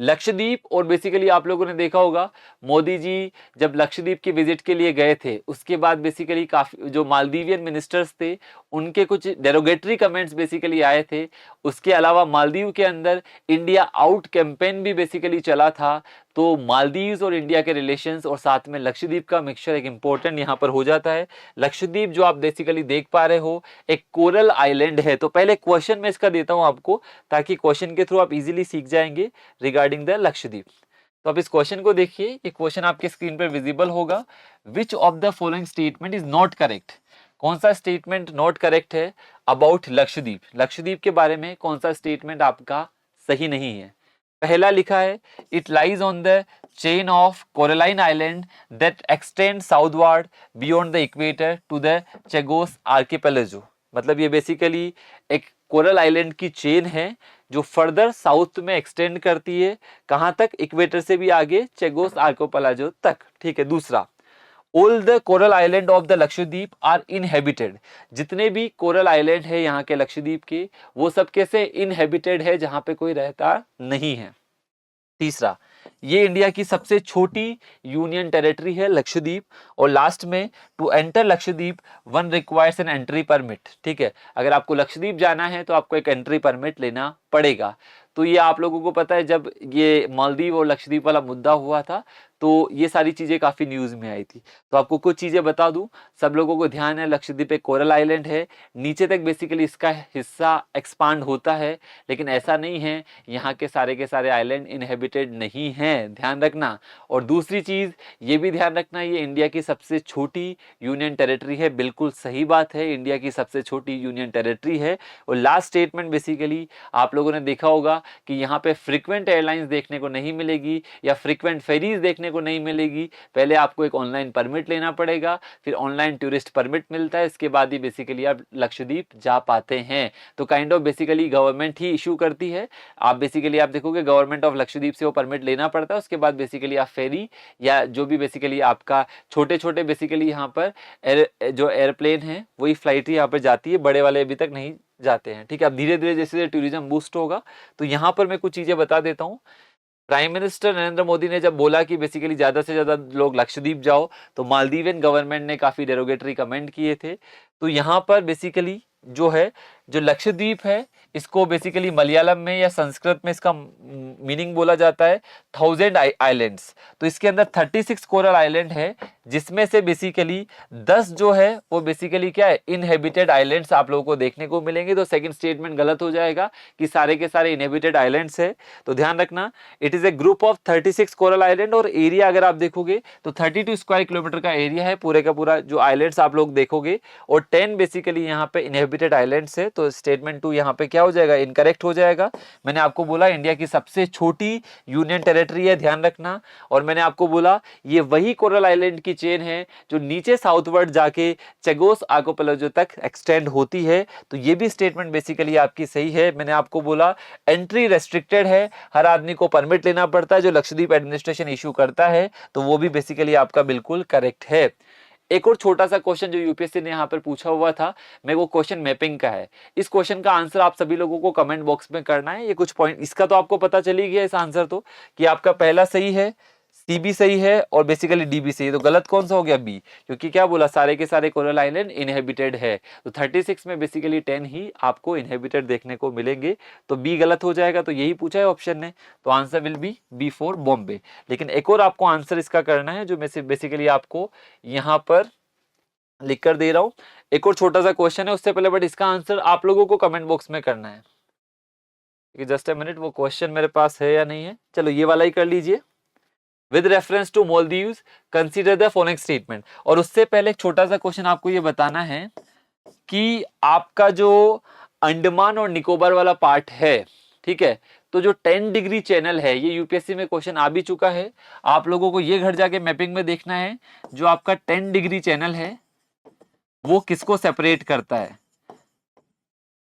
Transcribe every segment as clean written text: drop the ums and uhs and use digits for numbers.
लक्षद्वीप, और बेसिकली आप लोगों ने देखा होगा मोदी जी जब लक्षद्वीप की विजिट के लिए गए थे उसके बाद बेसिकली काफी जो मालदीवियन मिनिस्टर्स थे उनके कुछ डेरोगेटरी कमेंट्स बेसिकली आए थे। उसके अलावा मालदीव के अंदर इंडिया आउट कैंपेन भी बेसिकली चला था। तो मालदीव्स और इंडिया के रिलेशंस और साथ में लक्षद्वीप का मिक्सचर एक इंपॉर्टेंट यहाँ पर हो जाता है। लक्षद्वीप जो आप बेसिकली देख पा रहे हो एक कोरल आइलैंड है। तो पहले क्वेश्चन मैं इसका देता हूं आपको ताकि क्वेश्चन के थ्रू आप इजीली सीख जाएंगे रिगार्डिंग द लक्षद्वीप। तो आप इस क्वेश्चन को देखिए, ये क्वेश्चन आपके स्क्रीन पर विजिबल होगा। Which of the following statement is not correct? कौन सा स्टेटमेंट नॉट करेक्ट है अबाउट लक्षद्वीप? लक्षद्वीप के बारे में कौन सा स्टेटमेंट आपका सही नहीं है? पहला लिखा है it lies on the chain of coralline island that extend southward beyond the equator to the Chagos archipelago. मतलब ये बेसिकली एक कोरल आइलैंड की चेन है जो फर्दर साउथ में एक्सटेंड करती है, कहां तक? इक्वेटर से भी आगे चेगोस आर्किपेलागो तक। ठीक है। दूसरा, all the coral island of the Lakshadweep are inhabited. जितने भी कोरल आइलैंड है यहाँ के लक्षद्वीप के वो सब कैसे इनहेबिटेड है, जहां पे कोई रहता नहीं है। तीसरा, ये इंडिया की सबसे छोटी यूनियन टेरिटरी है लक्षद्वीप। और लास्ट में, to enter Lakshadweep one requires an entry permit. ठीक है, अगर आपको लक्षद्वीप जाना है तो आपको एक एंट्री परमिट लेना पड़ेगा। तो ये आप लोगों को पता है जब ये मालदीव और लक्षद्वीप वाला मुद्दा हुआ था तो ये सारी चीजें काफी न्यूज में आई थी। तो आपको कुछ चीजें बता दूं, सब लोगों को ध्यान है लक्षद्वीप एक कोरल आइलैंड है, नीचे तक बेसिकली इसका हिस्सा एक्सपांड होता है, लेकिन ऐसा नहीं है यहाँ के सारे आइलैंड इनहेबिटेड नहीं हैं, ध्यान रखना। और दूसरी चीज ये भी ध्यान रखना, ये इंडिया की सबसे छोटी यूनियन टेरिटरी है। बिल्कुल सही बात है, इंडिया की सबसे छोटी यूनियन टेरिटरी है। और लास्ट स्टेटमेंट बेसिकली आप लोगों ने देखा होगा कि यहाँ पे फ्रीक्वेंट एयरलाइंस देखने को नहीं मिलेगी या फ्रीक्वेंट फेरीज देखने को नहीं मिलेगी। पहले आपको एक ऑनलाइन परमिट लेना पड़ेगा, फिर ऑनलाइन टूरिस्ट परमिट मिलता है, इसके बाद ही बेसिकली आप लक्षद्वीप जा पाते हैं। तो kind of basically government he issue करती है। आप बेसिकली आप देखोगे गवर्नमेंट ऑफ लक्षद्वीप से वो परमिट लेना पड़ता है, उसके बाद बेसिकली आप फेरी या जो भी बेसिकली आपका छोटे छोटे बेसिकली यहाँ पर जो एयरप्लेन है वही फ्लाइट ही यहाँ पर जाती है, बड़े वाले अभी तक नहीं जाते हैं। ठीक है, अब धीरे धीरे जैसे टूरिज्म बूस्ट होगा तो यहाँ पर मैं कुछ चीजें बता देता हूँ। प्राइम मिनिस्टर नरेंद्र मोदी ने जब बोला कि बेसिकली ज्यादा से ज्यादा लोग लक्षद्वीप जाओ तो मालदीवियन गवर्नमेंट ने काफी डेरोगेटरी कमेंट किए थे। तो यहाँ पर बेसिकली जो है जो लक्षद्वीप है इसको बेसिकली मलयालम में या संस्कृत में इसका मीनिंग बोला जाता है 1000 आइलैंड्स। तो इसके अंदर 36 कोरल आइलैंड है, जिसमें से बेसिकली 10 जो है वो बेसिकली क्या है इनहेबिटेड आइलैंड्स आप लोगों को देखने को मिलेंगे। तो सेकंड स्टेटमेंट गलत हो जाएगा कि सारे के सारे इनहेबिटेड आइलैंड्स है। तो ध्यान रखना, it is a group of 36 coral island. और एरिया अगर आप देखोगे तो 32 स्क्वायर किलोमीटर का एरिया है पूरे का पूरा जो आइलैंड्स आप लोग देखोगे, और 10 बेसिकली यहाँ पे इनहेबिटेड आइलैंड्स है। तो स्टेटमेंट 2 यहाँ पे क्या हो जाएगा, इनकरेक्ट हो जाएगा। मैंने आपको बोला इंडिया की सबसे छोटी यूनियन टेरिटरी है, ध्यान रखना। और मैंने आपको बोला ये वही कोरल आइलैंड की चेन है जो नीचे साउथवर्ड जाके चेगोस आर्किपेलागो तक एक्सटेंड होती है। तो ये भी स्टेटमेंट बेसिकली आपकी सही है। मैंने आपको बोला एंट्री रेस्ट्रिक्टेड है, हर आदमी को परमिट लेना पड़ता है जो लक्षद्वीप एडमिनिस्ट्रेशन इशू करता है, तो वो भी बेसिकली आपका बिल्कुल करेक्ट है। एक और छोटा सा क्वेश्चन जो यूपीएससी ने यहाँ पर पूछा हुआ था, मैं वो क्वेश्चन मैपिंग का है। इस क्वेश्चन का आंसर आप सभी लोगों को कमेंट बॉक्स में करना है। ये कुछ पॉइंट इसका तो आपको पता चल ही गया इस आंसर तो कि आपका पहला सही है, सी भी सही है और बेसिकली डी भी सही है। तो गलत कौन सा हो गया, बी, क्योंकि क्या बोला सारे के सारे कोरल आइलैंड इनहेबिटेड है। तो 36 में बेसिकली 10 ही आपको इनहेबिटेड देखने को मिलेंगे। तो बी गलत हो जाएगा, तो यही पूछा है ऑप्शन ने, तो answer will be B for Bombay. लेकिन एक और आपको आंसर इसका करना है जो मैं बेसिकली आपको यहाँ पर लिख कर दे रहा हूं। एक और छोटा सा क्वेश्चन है उससे पहले, बट इसका आंसर आप लोगों को कमेंट बॉक्स में करना है। जस्ट अ मिनट, वो क्वेश्चन मेरे पास है या नहीं है, चलो ये वाला ही कर लीजिए। With reference to Maldives consider the following statement. और उससे पहले एक छोटा सा क्वेश्चन आपको ये बताना है कि आपका जो अंडमान और निकोबार वाला पार्ट है, ठीक है, तो जो 10 डिग्री चैनल है, ये यूपीएससी में क्वेश्चन आ भी चुका है। आप लोगों को ये घर जाके मैपिंग में देखना है जो आपका 10 डिग्री चैनल है वो किसको सेपरेट करता है।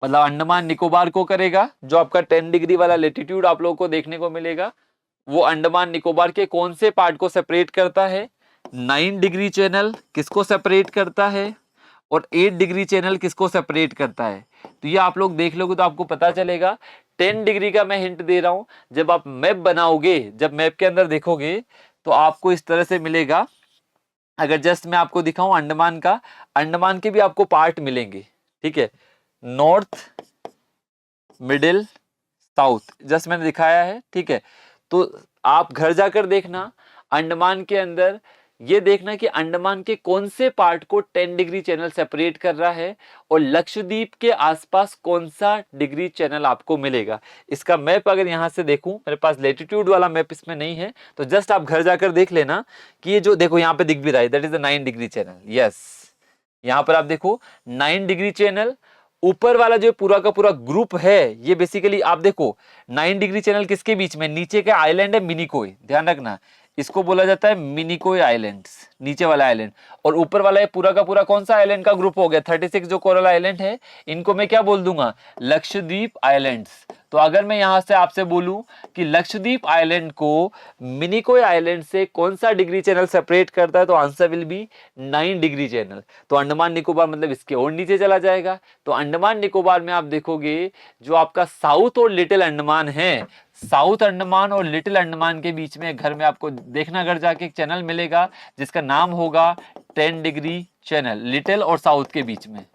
मतलब अंडमान निकोबार को करेगा, जो आपका 10 डिग्री वाला लेटीट्यूड आप लोगों को देखने को मिलेगा वो अंडमान निकोबार के कौन से पार्ट को सेपरेट करता है। 9 डिग्री चैनल किसको सेपरेट करता है, और 8 डिग्री चैनल किसको सेपरेट करता है। तो ये आप लोग देख लोगे तो आपको पता चलेगा। 10 डिग्री का मैं हिंट दे रहा हूं, जब आप मैप बनाओगे, जब मैप के अंदर देखोगे तो आपको इस तरह से मिलेगा। अगर जस्ट मैं आपको दिखाऊं अंडमान का, अंडमान के भी आपको पार्ट मिलेंगे, ठीक है, नॉर्थ, मिडिल, साउथ, जस्ट मैंने दिखाया है, ठीक है। तो आप घर जाकर देखना अंडमान के अंदर, ये देखना कि अंडमान के कौन से पार्ट को 10 डिग्री चैनल सेपरेट कर रहा है और लक्षद्वीप के आसपास कौन सा डिग्री चैनल आपको मिलेगा। इसका मैप अगर यहां से देखूं, मेरे पास लेटीट्यूड वाला मैप इसमें नहीं है, तो जस्ट आप घर जाकर देख लेना कि ये जो देखो यहां पे दिख भी रहा है, that is the 9 degree channel. Yes, यहां पर आप देखो 9 डिग्री चैनल, ऊपर वाला जो पूरा का पूरा ग्रुप है ये बेसिकली आप देखो 9 डिग्री चैनल किसके बीच में, नीचे का आइलैंड है मिनिकोय, ध्यान रखना इसको बोला जाता है मिनिकोय आइलैंड्स, नीचे वाला आइलैंड। और ऊपर वाला ये पूरा का पूरा कौन सा आइलैंड का ग्रुप हो गया, 36 जो कोरल आइलैंड है, इनको मैं क्या बोल दूंगा, लक्षद्वीप आइलैंड्स। तो अगर मैं यहां से आपसे बोलूं कि लक्षद्वीप आइलैंड को मिनिकोय आइलैंड से कौन सा डिग्री चैनल सेपरेट करता है, तो answer will B 9 degree channel. तो अंडमान निकोबार मतलब इसके और नीचे चला जाएगा। तो अंडमान निकोबार में आप देखोगे जो आपका साउथ और लिटिल अंडमान है, साउथ अंडमान और लिटिल अंडमान के बीच में घर में आपको देखना घर जाके एक चैनल मिलेगा जिसका नाम होगा 10 डिग्री चैनल। लिटिल और साउथ के बीच में,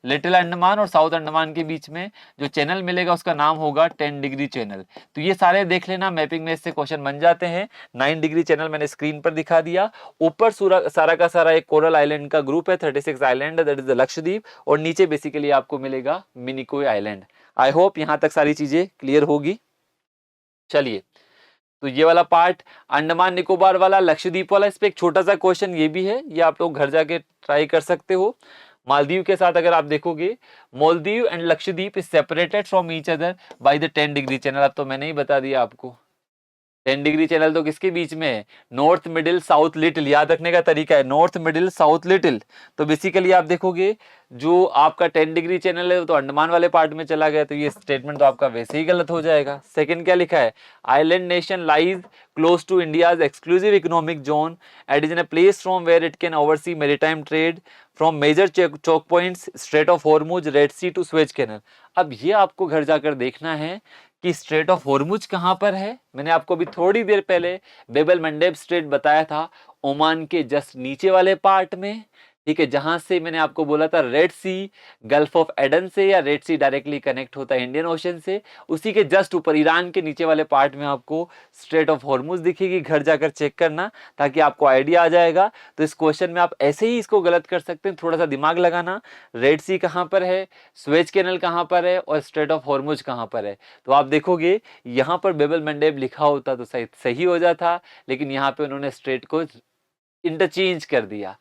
लिटिल अंडमान और साउथ अंडमान के बीच में जो चैनल मिलेगा उसका नाम होगा 10 डिग्री चैनल। तो ये सारे देख लेना, मैपिंग में इससे क्वेश्चन बन जाते हैं। 9 डिग्री चैनल मैंने स्क्रीन पर दिखा दिया। ऊपर सारा का सारा एक कोरल आइलैंड का ग्रुप है, 36 island, that is the Lakshadweep, और नीचे बेसिकली आपको मिलेगा मिनिकोय आइलैंड। आई होप यहां तक सारी चीजें क्लियर होगी। चलिए, तो ये वाला पार्ट अंडमान निकोबार वाला, लक्षद्वीप वाला, इस पे एक छोटा सा क्वेश्चन ये भी है, ये आप लोग घर जाके ट्राई कर सकते हो। मालदीव के साथ अगर आप देखोगे, Maldives and Lakshadweep is separated from each other by the 10 degree channel. अब तो मैंने ही बता दिया आपको, 10 डिग्री चैनल तो किसके बीच में है, नॉर्थ मिडिल साउथ लिटिल। याद रखने का तरीका है नॉर्थ मिडिल साउथ लिटिल। तो बेसिकली आप देखोगे जो आपका 10 डिग्री चैनल है तो अंडमान वाले पार्ट में चला गया, तो ये स्टेटमेंट तो आपका वैसे ही गलत हो जाएगा। सेकंड क्या लिखा है, island nation lies close to India's exclusive economic zone and is in a place from where it can oversee maritime trade from major choke points strait of Hormuz, red sea to Suez canal. अब ये आपको घर जाकर देखना है कि straight of Hormuz कहां पर है। मैंने आपको अभी थोड़ी देर पहले बेबल मंडेब स्ट्रेट बताया था, ओमान के जस्ट नीचे वाले पार्ट में, ठीक है, जहां से मैंने आपको बोला था red sea gulf of Aden से, या रेड सी डायरेक्टली कनेक्ट होता है इंडियन ओशन से, उसी के जस्ट ऊपर ईरान के नीचे वाले पार्ट में आपको स्ट्रेट ऑफ हॉर्मुज दिखेगी। घर जाकर चेक करना ताकि आपको आइडिया आ जाएगा। तो इस क्वेश्चन में आप ऐसे ही इसको गलत कर सकते हैं, थोड़ा सा दिमाग लगाना। रेड सी कहां पर है, स्वेज कैनल कहां पर है, और स्ट्रेट ऑफ हॉर्मुज कहां पर है। तो आप देखोगे यहां पर बेबल मंडेब लिखा होता तो सही हो जाता, लेकिन यहाँ पे उन्होंने स्ट्रेट को इंटरचेंज कर दिया।